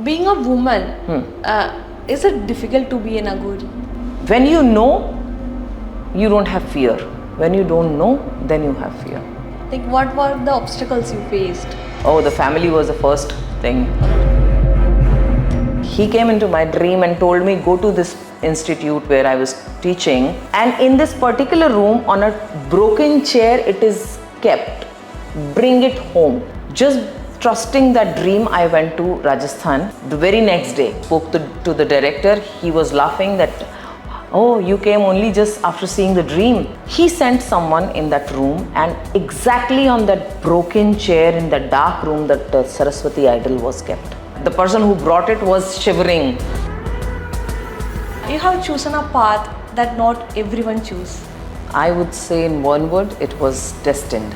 being a woman, is it difficult to be an Aghori? When you know, you don't have fear. When you don't know, then you have fear. Like, what were the obstacles you faced? Oh, the family was the first thing. He came into my dream and told me, go to this institute where I was teaching, and in this particular room on a broken chair it is kept. Bring it home. Just trusting that dream, I went to Rajasthan. The very next day, spoke to the director. He was laughing that, oh, you came only just after seeing the dream. He sent someone in that room, and exactly on that broken chair in the dark room, that Saraswati idol was kept. The person who brought it was shivering. You have chosen a path that not everyone choose. I would say in one word, it was destined.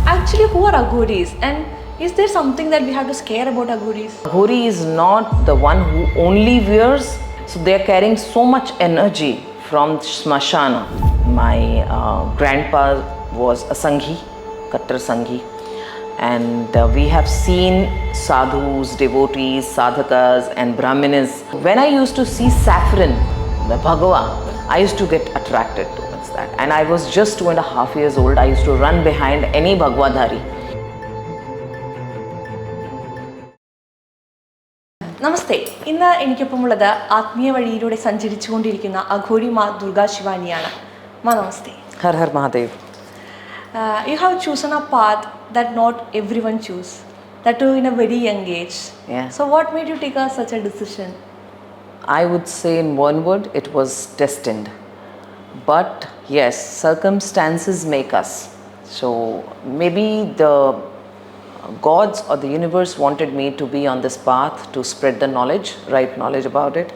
Actually, who are Aghoris, and is there something that we have to scare about Aghoris? Aghori is not the one who only wears, so they are carrying so much energy from Smashana. My grandpa was a Sanghi, Kattar Sanghi, and we have seen sadhus, devotees, sadhakas and brahmanas. When I used to see saffron, the Bhagwa, I used to get attracted towards that. And I was just 2.5 years old. I used to run behind any Bhagwadhari. നമസ്തേ, ഇന്ന് എനിക്കൊപ്പമുള്ളത് ആത്മീയ വഴിയിലൂടെ സഞ്ചരിച്ചുകൊണ്ടിരിക്കുന്ന അഘോരി മാ ദുർഗാ ശിവാനിയാണ്. മാ നമസ്തേ. Har Har Mahadev. You have chosen a path that not everyone choose, that too in a very young age. Yeah. So what made you take such a decision? I would say in one word, it was destined. But yes, circumstances make us. So maybe the gods or the universe wanted me to be on this path to spread the knowledge, right knowledge about it.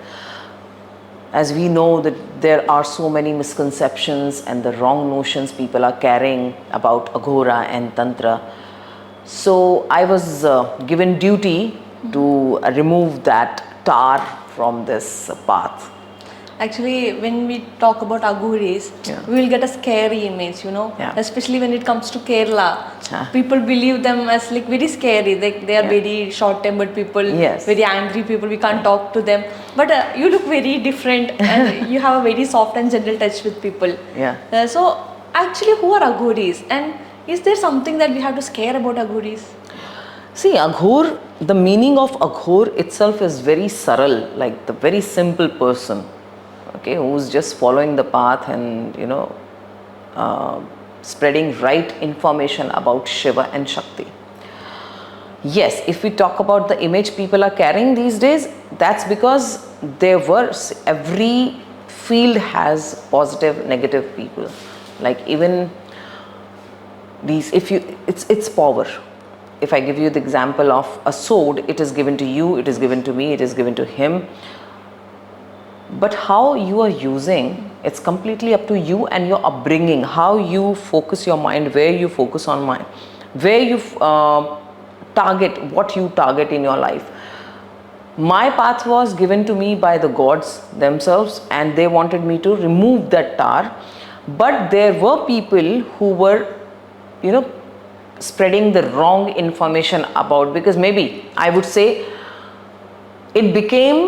As we know that there are so many misconceptions and the wrong notions people are carrying about Aghora and Tantra. So I was given duty to remove that tar from this path. Actually, when we talk about Aghoris, we will get a scary image, Yeah. especially when it comes to Kerala. People believe them as like very scary. They are very short-tempered people, Yes. very angry people. We can't talk to them. But you look very different, and you have a very soft and gentle touch with people. Yeah. So actually, who are Aghoris, and is there something that we have to scare about Aghoris? See, Aghor, the meaning of Aghor itself is very saral, like the very simple person, okay, who's just following the path and, spreading right information about Shiva and Shakti. Yes, if we talk about the image people are carrying these days, that's because every field has positive, negative people. Like even these, it's power. If I give you the example of a sword, it is given to you, it is given to me, it is given to him. But how you are using, it's completely up to you and your upbringing, how you focus your mind, where you focus on mind, where you target, what you target in your life. My path was given to me by the gods themselves, and they wanted me to remove that tar. But there were people who were, spreading the wrong information about, because maybe I would say it became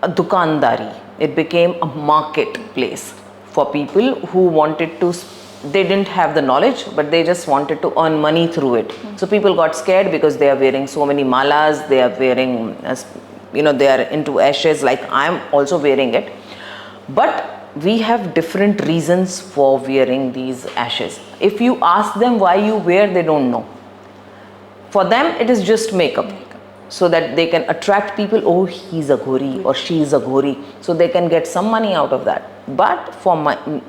a dukandari, it became a marketplace for people who wanted to, they didn't have the knowledge, but they just wanted to earn money through it. So people got scared because they are wearing so many malas, they are wearing, they are into ashes like I am also wearing it. But we have different reasons for wearing these ashes. If you ask them why you wear, they don't know. For them, it is just makeup. So that they can attract people, oh, he's a Aghori or she is a Aghori. So they can get some money out of that. But for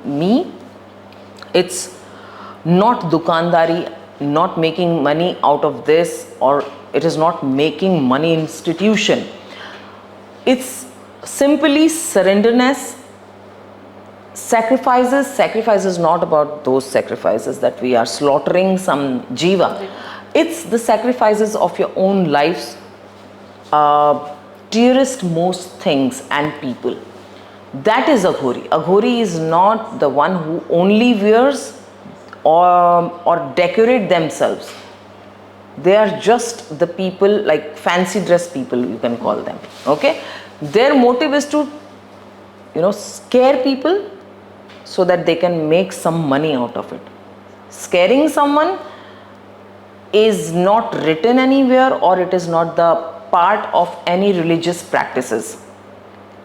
me, it's not dukandari, not making money out of this, or it is not making money institution. It's simply surrenderness. Sacrifice is not about those sacrifices that we are slaughtering some jiva. It's the sacrifices of your own lives, dearest most things and people. That is Aghori. Aghori is not the one who only wears or decorate themselves. They are just the people, like fancy dress people, you can call them. Okay, their motive is to, scare people so that they can make some money out of it. Scaring someone is not written anywhere, or it is not the part of any religious practices,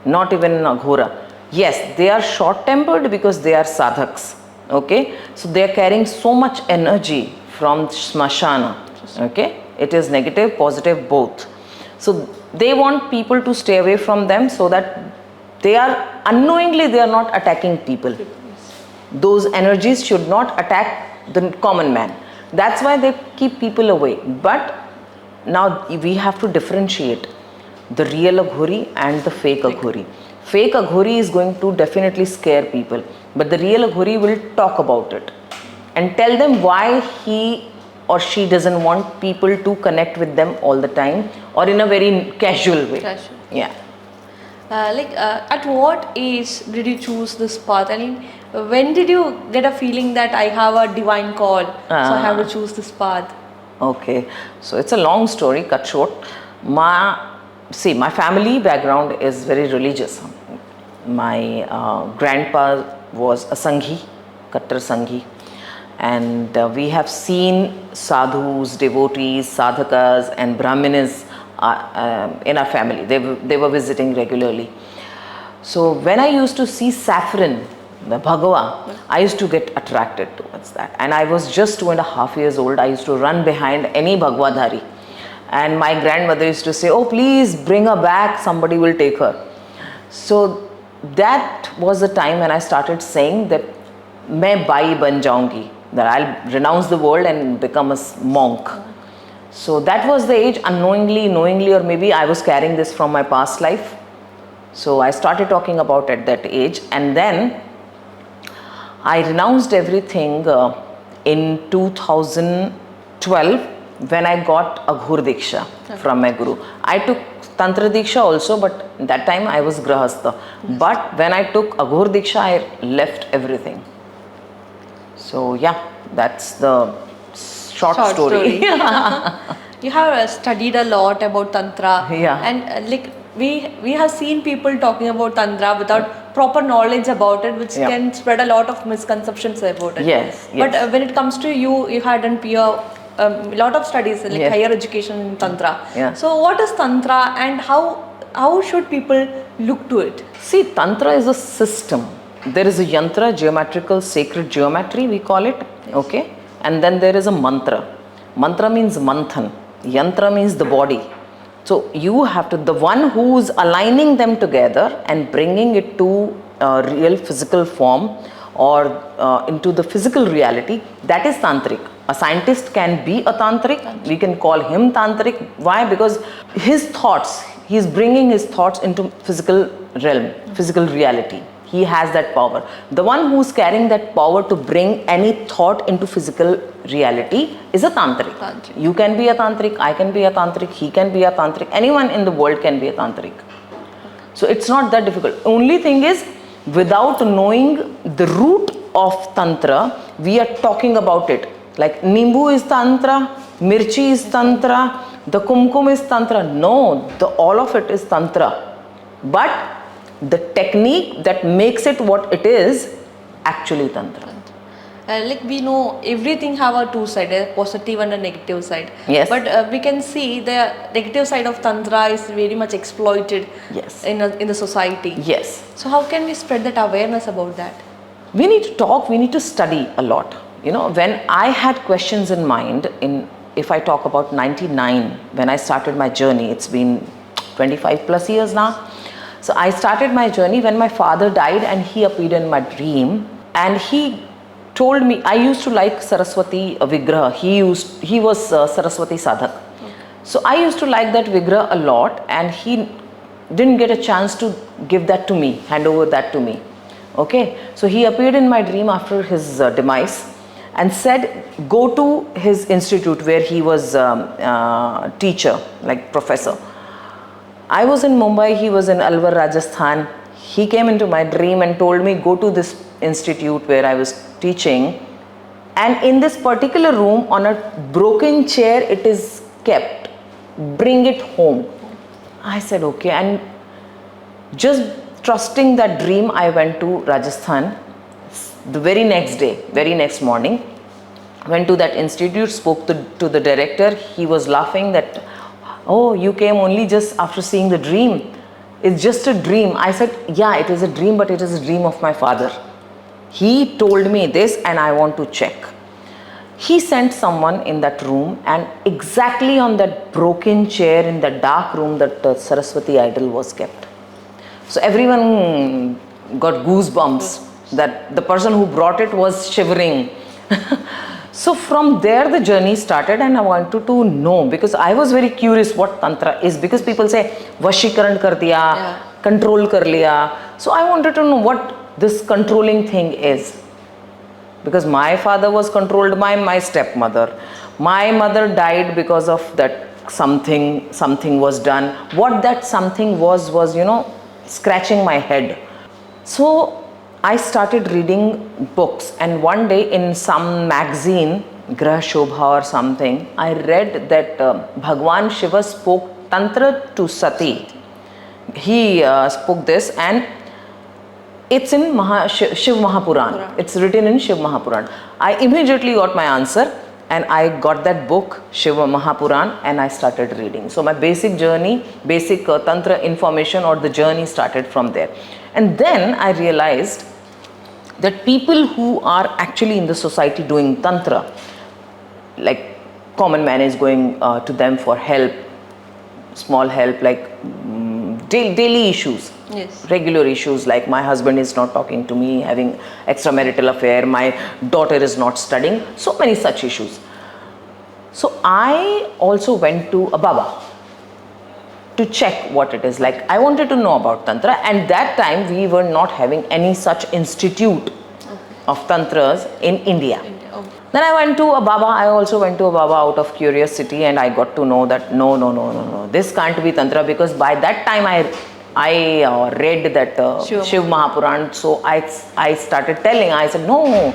not even in Aghora. Yes, they are short tempered because they are sadhaks. Okay, so they are carrying so much energy from smashana. Okay, it is negative, positive, both. So they want people to stay away from them, so that they are unknowingly, they are not attacking people. Those energies should not attack the common man. That's why they keep people away. But now we have to differentiate the real Aghori and the fake Aghori. Fake Aghori is going to definitely scare people, but the real Aghori will talk about it and tell them why he or she doesn't want people to connect with them all the time, or in a very casual way. Casual. Yeah. At what age did you choose this path? I mean, when did you get a feeling that I have a divine call, so I have to choose this path? Okay, so it's a long story, cut short. My family background is very religious. My grandpa was a Sanghi, Kattar Sanghi, and we have seen sadhus, devotees, sadhakas and brahmanas in our family. They were visiting regularly. So when I used to see saffron, the Bhagava, I used to get attracted towards that. And I was just 2.5 years old. I used to run behind any Bhagavadhari. And my grandmother used to say, "Oh, please bring her back, somebody will take her." So that was the time when I started saying that main bai ban jaungi, that I'll renounce the world and become a monk. So that was the age, unknowingly, knowingly, or maybe I was carrying this from my past life. So I started talking about at that age, and then I renounced everything in 2012 when I got Aghor Diksha from my guru. I took Tantra Diksha also, but that time I was Grahastha. But when I took Aghor Diksha, I left everything. So yeah, that's the short story. You have studied a lot about Tantra. Yeah. And we have seen people talking about Tantra without proper knowledge about it, which Yeah. can spread a lot of misconceptions about it. Yes, But yes. when it comes to you, you had done a lot of studies, like Yes. higher education in Tantra. Yeah. So what is Tantra, and how should people look to it? See, Tantra is a system. There is a yantra, geometrical, sacred geometry, we call it. Okay. And then there is a mantra. Mantra means manthan. Yantra means the body. So you have to, the one who's aligning them together and bringing it to real physical form, or into the physical reality, that is tantric. A scientist can be a tantric. We can call him tantric. Why? Because his thoughts, he's bringing his thoughts into physical realm, physical reality. He has that power. The one who's carrying that power to bring any thought into physical reality is a tantric. Tantric. You can be a tantric, I can be a tantric, he can be a tantric, anyone in the world can be a tantric. So it's not that difficult. Only thing is, without knowing the root of tantra, we are talking about it. Like Nimbu is tantra, Mirchi is tantra, the Kumkum is tantra. No, all of it is tantra. But the technique that makes it what it is actually tantra. We know everything have a two side, a positive and a negative side. Yes. But we can see the negative side of Tantra is very much exploited. Yes. In the society. Yes. So how can we spread that awareness about that? We need to talk, we need to study a lot. When I had questions in mind, if I talk about 99, when I started my journey, it's been 25 plus years now. So I started my journey when my father died, and he appeared in my dream, and he told me, I used to like Saraswati Vigraha. He was Saraswati Sadhak. So I used to like that Vigraha a lot, and he didn't get a chance to give that to me, hand over that to me. Okay, so he appeared in my dream after his demise and said, go to his institute where he was teacher, like professor. I was in Mumbai, he was in Alwar, Rajasthan. He came into my dream and told me, go to this institute where I was teaching And in this particular room, on a broken chair, it is kept. Bring it home. I said, okay. And just trusting that dream, I went to Rajasthan the very next day, very next morning. Went to that institute, spoke to the director. He was laughing that, oh, you came only just after seeing the dream. It's just a dream. I said, yeah, it is a dream, but it is a dream of my father. He told me this and I want to check. He sent someone in that room, and exactly on that broken chair in the dark room that Saraswati idol was kept. So everyone got goosebumps that the person who brought it was shivering. So from there the journey started, and I wanted to know, because I was very curious what Tantra is, because people say Vashikaran kar diya, control kar liya. So I wanted to know what this controlling thing is. Because my father was controlled by my stepmother. My mother died because of that something was done. What that something was, scratching my head. So I started reading books, and one day in some magazine, Grah Shobha or something, I read that Bhagwan Shiva spoke Tantra to Sati. He spoke this, and it's in Shiv Mahapuran. It's written in Shiv Mahapuran. I immediately got my answer, and I got that book, Shiv Mahapuran, and I started reading. So my basic journey, basic Tantra information or the journey started from there. And then I realized that people who are actually in the society doing Tantra, like common man is going to them for help, small help, like daily issues. Yes. Regular issues like my husband is not talking to me, having extramarital affair, my daughter is not studying, so many such issues. So I also went to a Baba to check what it is like. I wanted to know about Tantra, and that time we were not having any such institute of Tantras in India. Then I went to a Baba. I also went to a Baba out of curiosity, and I got to know that no, this can't be Tantra, because by that time I read that Shiv Mahapuran. So I started telling, I said, no,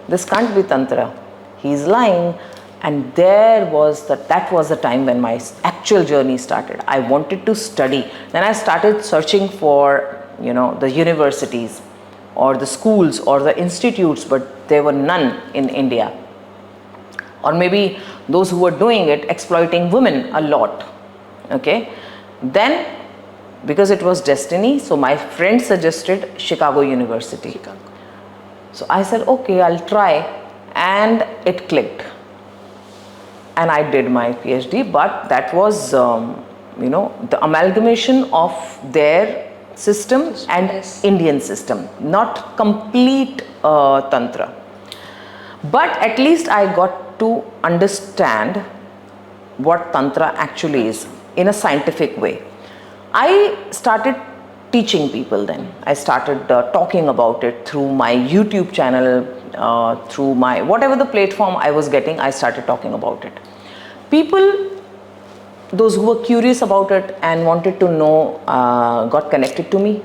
this can't be Tantra. He's lying. And that was the time when my actual journey started. I wanted to study. Then I started searching for, the universities or the schools or the institutes, but there were none in India. Or maybe those who were doing it, exploiting women a lot. Okay. Then, because it was destiny, so my friend suggested Chicago University. So I said, okay, I'll try, and it clicked. And I did my PhD, but that was, the amalgamation of their system and Indian system, not complete Tantra. But at least I got to understand what Tantra actually is in a scientific way. I started teaching people then. I started talking about it through my YouTube channel, through my whatever the platform I was getting, I started talking about it. People, those who were curious about it and wanted to know, got connected to me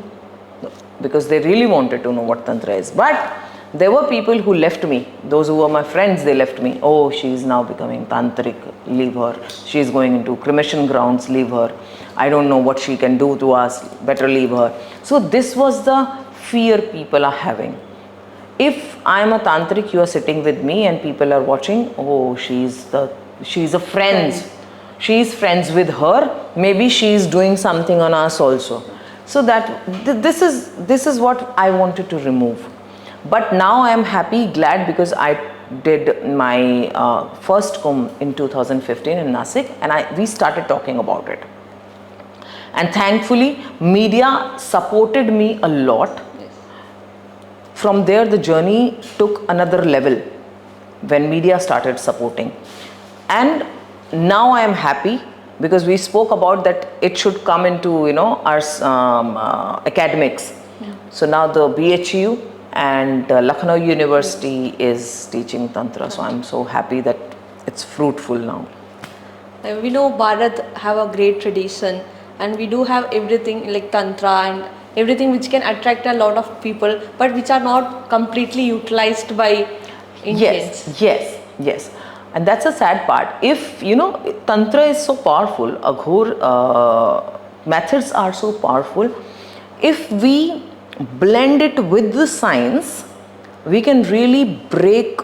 because they really wanted to know what Tantra is. But there were people who left me. Those who were my friends, they left me. Oh, she is now becoming tantric, leave her. She is going into cremation grounds, leave her. I don't know what she can do to us, better leave her. So this was the fear people are having. If I am a tantric, you are sitting with me and people are watching, oh, she's a friend. She is friends with her. Maybe she is doing something on us also. So that this is what I wanted to remove. But now I am happy, glad, because I did my first Kumbh in 2015 in Nasik, and we started talking about it. And thankfully, media supported me a lot. Yes. From there, the journey took another level when media started supporting. And now I am happy because we spoke about that it should come into, our academics. Yeah. So now the BHU and Lucknow University is teaching Tantra. So I'm so happy that it's fruitful now. We know Bharat have a great tradition, and we do have everything like Tantra and everything which can attract a lot of people, but which are not completely utilized by Indians. Yes. And that's a sad part. If, Tantra is so powerful, Aghor methods are so powerful, if we blend it with the science, we can really break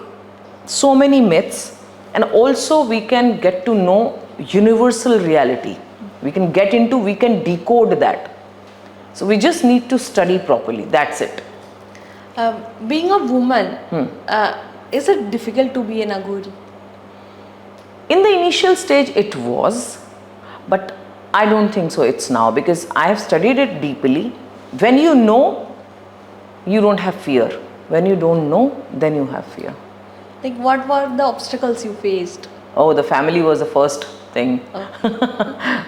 so many myths, and also we can get to know universal reality. We can decode that. So we just need to study properly. That's it. Being a woman, is it difficult to be an Aghori? In the initial stage, it was, but I don't think so it's now, because I have studied it deeply. When you know, you don't have fear. When you don't know, then you have fear. Like, what were the obstacles you faced? Oh, the family was the first thing.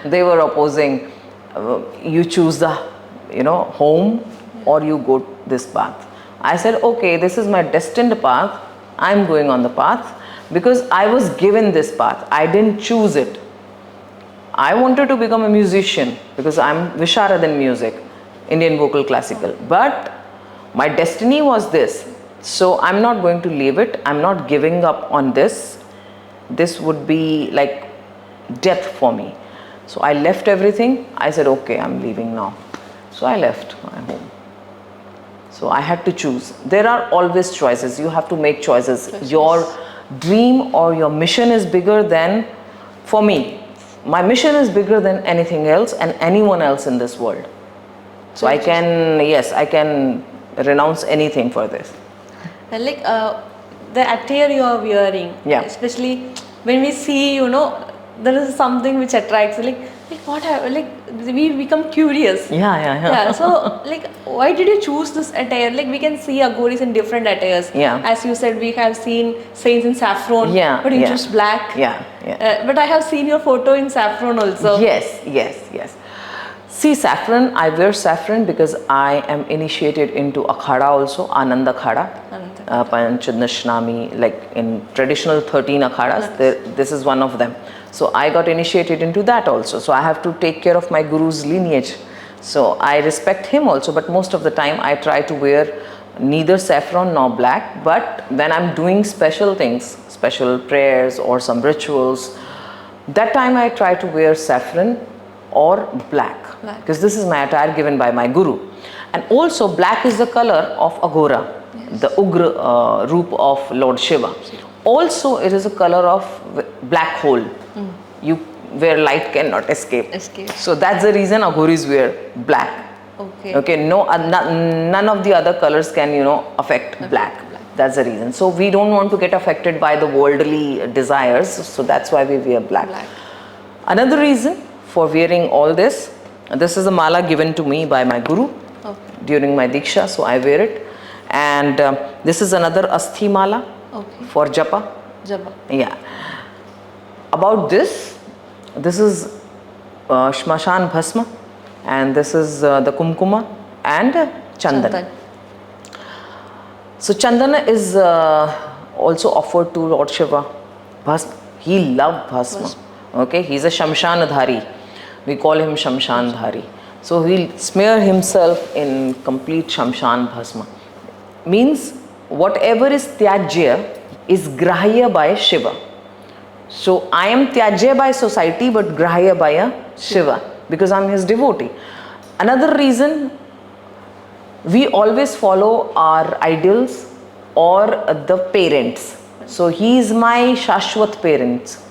They were opposing. You choose the, home, or you go this path. I said, okay, this is my destined path. I'm going on the path because I was given this path. I didn't choose it. I wanted to become a musician because I'm Visharad in music, Indian vocal classical. But my destiny was this. So I'm not going to leave it. I'm not giving up on this. This would be like death for me. So I left everything. I said, okay, I'm leaving now. So I left my home. So I had to choose. There are always choices. You have to make choices. Your dream or your mission is bigger than, for me, my mission is bigger than anything else and anyone else in this world. So I can renounce anything for this. And like the attire you are wearing, especially when we see, there is something which attracts, we become curious. Yeah. So, why did you choose this attire? Like, we can see Aghoris in different attires. Yeah. As you said, we have seen saints in saffron. Yeah. But you choose black. Yeah. But I have seen your photo in saffron also. Yes. See, saffron, I wear saffron because I am initiated into Akhada also, Anand Akhada, Panchadashnami, like in traditional 13 Akhadas, this is one of them. So I got initiated into that also. So I have to take care of my guru's lineage. So I respect him also, but most of the time I try to wear neither saffron nor black. But when I'm doing special things, special prayers or some rituals, that time I try to wear saffron or black. Because this is my attire given by my guru. And also black is the color of Aghora, the Ugra roop of Lord Shiva. Also it is a color of black hole. Where light cannot escape. So that's the reason Aghoris wear black. Okay. No, none of the other colors can, affect black. That's the reason. So we don't want to get affected by the worldly desires. So that's why we wear black. Another reason for wearing all this is a mala given to me by my guru during my diksha. So I wear it. And this is another asthi mala for japa. Yeah. About this is Shmashan Bhasma, and this is the Kumkuma and Chandan. So Chandana is also offered to Lord Shiva. Bhasma, he loved Bhasma. Okay, he's a Shamshanadhari. We call him Shamshandhari. So he'll smear himself in complete Shamshan Bhasma. Means whatever is Tyajya is Grahya by Shiva. So I am Tyajya by society but Grahya by a Shiva because I'm his devotee. Another reason, we always follow our idols or the parents. So he is my Shashwat parents.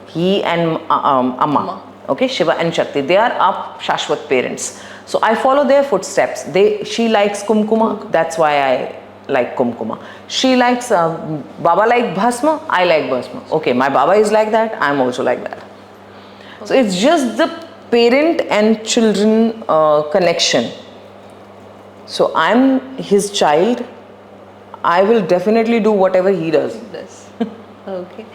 He and Amma. Okay, Shiva and Shakti. They are our Shashwat parents. So I follow their footsteps. She likes Kumkuma. That's why I like Kumkuma. She likes Baba like Bhasma, I like Bhasma. Okay, my Baba is like that, I'm also like that. So it's just the parent and children connection. So I'm his child. I will definitely do whatever he does. Okay.